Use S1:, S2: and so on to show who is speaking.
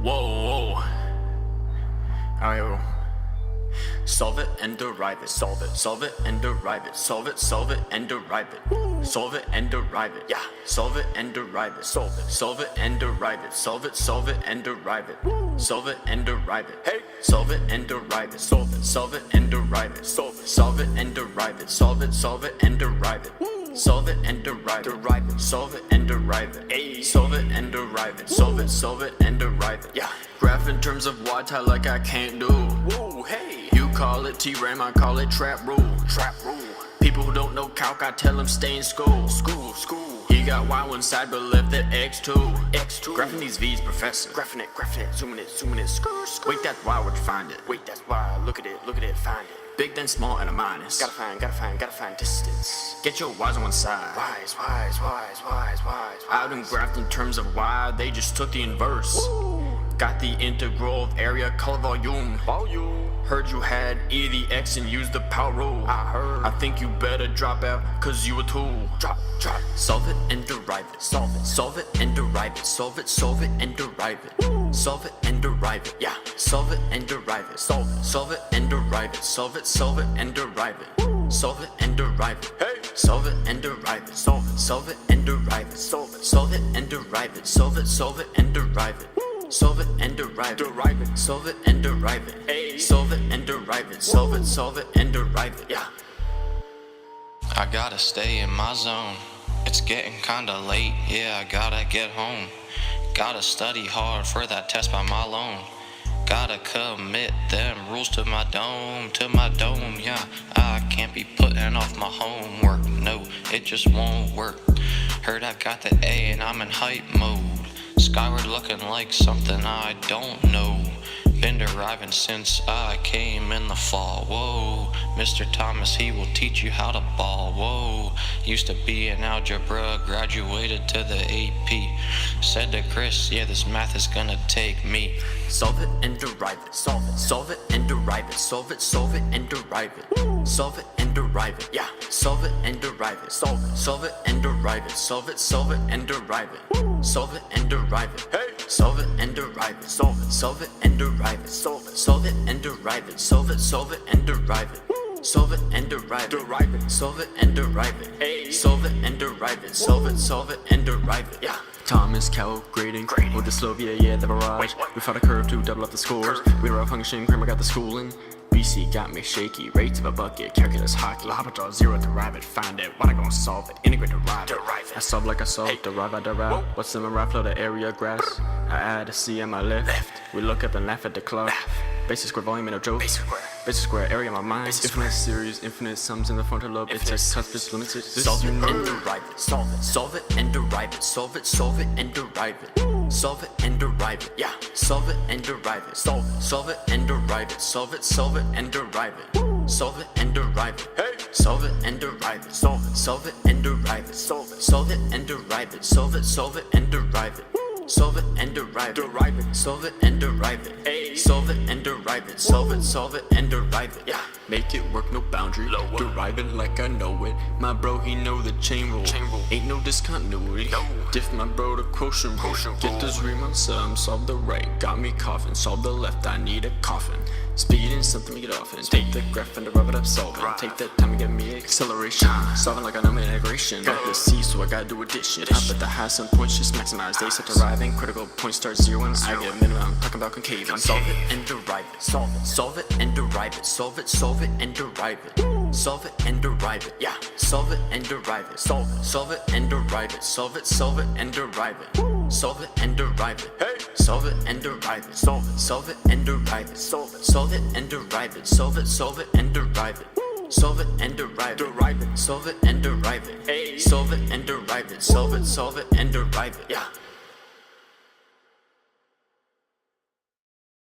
S1: Whoa, whoa. Alright, solve it and derive it. Solve it and derive it. Solve it and derive it. Solve it and derive it. Yeah. Solve it and derive it. Solve it and derive it. Solve it and derive it. Solve it and derive it. Hey. Solve it and derive it. Solve it and derive it. Solve it and derive it. Solve it and derive it. Solve it and derive it. Solve it and derive it. Ay. Solve it and derive it. Solve it and derive it. Yeah. Graph in terms of why tie like I can't do. Whoa, hey. You call it T-Ram, I call it trap rule. Trap rule. People who don't know calc, I tell them stay in school. School. He got Y one side but left the X2. Graphing these V's, professor. Graphing it. Zooming it. Skrr. Wait, that's why would you find it? Wait, that's why. Look at it, find it. Big then small and a minus. Gotta find distance. Get your Y's on one side. Y's. I done graphed in terms of Y, they just took the inverse. Woo. Got the integral of area, color, volume. Heard you had E the X and used the power rule. I heard. I think you better drop out, cause you a tool. Drop. Solve it and derive it. Solve it and derive it. Solve it and derive it. Solve it and derive it. Yeah. Solve it and derive it. Solve it and derive it. Solve it and derive it. Solve it and derive it. Hey. Solve it and derive it. Solve it and derive it. Solve it and derive it. Solve it and derive it. Solve it and derive it. Solve it and derive it. Ay. Solve it and derive it. Solve it and derive it. Yeah.
S2: I gotta stay in my zone. It's getting kinda late, yeah, I gotta get home. Gotta study hard for that test by my loan. Gotta commit them rules to my dome, yeah. I can't be putting off my homework, no, it just won't work. Heard I got the A and I'm in hype mode. Skyward looking like something I don't know. Been deriving since I came in the fall. Whoa, Mr. Thomas, he will teach you how to ball. Whoa, used to be in algebra, graduated to the AP. Said to Chris, yeah, this math is gonna take me.
S1: Solve it and derive it. Solve it and derive it. Solve it and derive it. Solve it and derive it. Yeah. Solve it and derive it. Solve it and derive it. Solve it and derive it. Solve it and derive it. Hey. Solve it and derive it. Solve it and derive it. Solve it and derive it. Solve it and derive it. Solve it and derive it. Solve it and derive it. Hey. Solve it and derive it. Solve it and derive it. Yeah. Thomas calculating with the Slovia, yeah, the barrage. We fought a curve to double up the scores. We were out functioning, Kramer got the schooling. BC got me shaky, rates of a bucket, calculus hockey. How about draw zero, derive it, find it. What I gonna solve it? Integrate, derive it. I solve like I solve, hey. Derive, I derive. What's in my right flow, the area grass? I add a C on my left. We look up and laugh at the clock. Basic square volume and no joke. Basic square area in my mind. Infinite series, infinite sums in the frontal lobe. It's a touch limited. Solve it and derive it. Solve it and derive it. Solve it and derive it. Solve it and derive it. Yeah. Solve it and derive it. Solve it and derive it. Solve it and derive it. Solve it and derive it. Hey. Solve it and derive it. Solve it and derive it. Solve it and derive it. Solve it and derive it. Solve it and derive it. Solve it and derive it. Ay. Solve it and derive it. Solve it and derive it. Yeah. Make it work, no boundary. Derive it like I know it. My bro, he know the chain rule. Ain't no discontinuity. No. Diff my bro to quotient rule. Get this Riemann sum, solve the right. Got me coughing. Solve the left, I need a coffin. Speed in something to get off in. Take the graph and derive it up, solve it. Take that time and get me acceleration. Solving like I know my integration. Got the C, so I gotta do addition. I bet the high some points just maximize. They set deriving. Critical point start zeroing. I get minimum. I'm talking about concaving. Solve it and derive it. Solve it and derive it. Solve it and derive it. Solve it and derive it. Yeah. Solve it and derive it. Solve it and derive it. Solve it and derive it. Solve it and derive it. Hey. Solve it and derive it. Solve it and derive it. Solve it and derive it. Solve it and derive it. Solve it and derive it. Solve it and derive it. Hey. Solve it and derive it. Solve it and derive it. Yeah.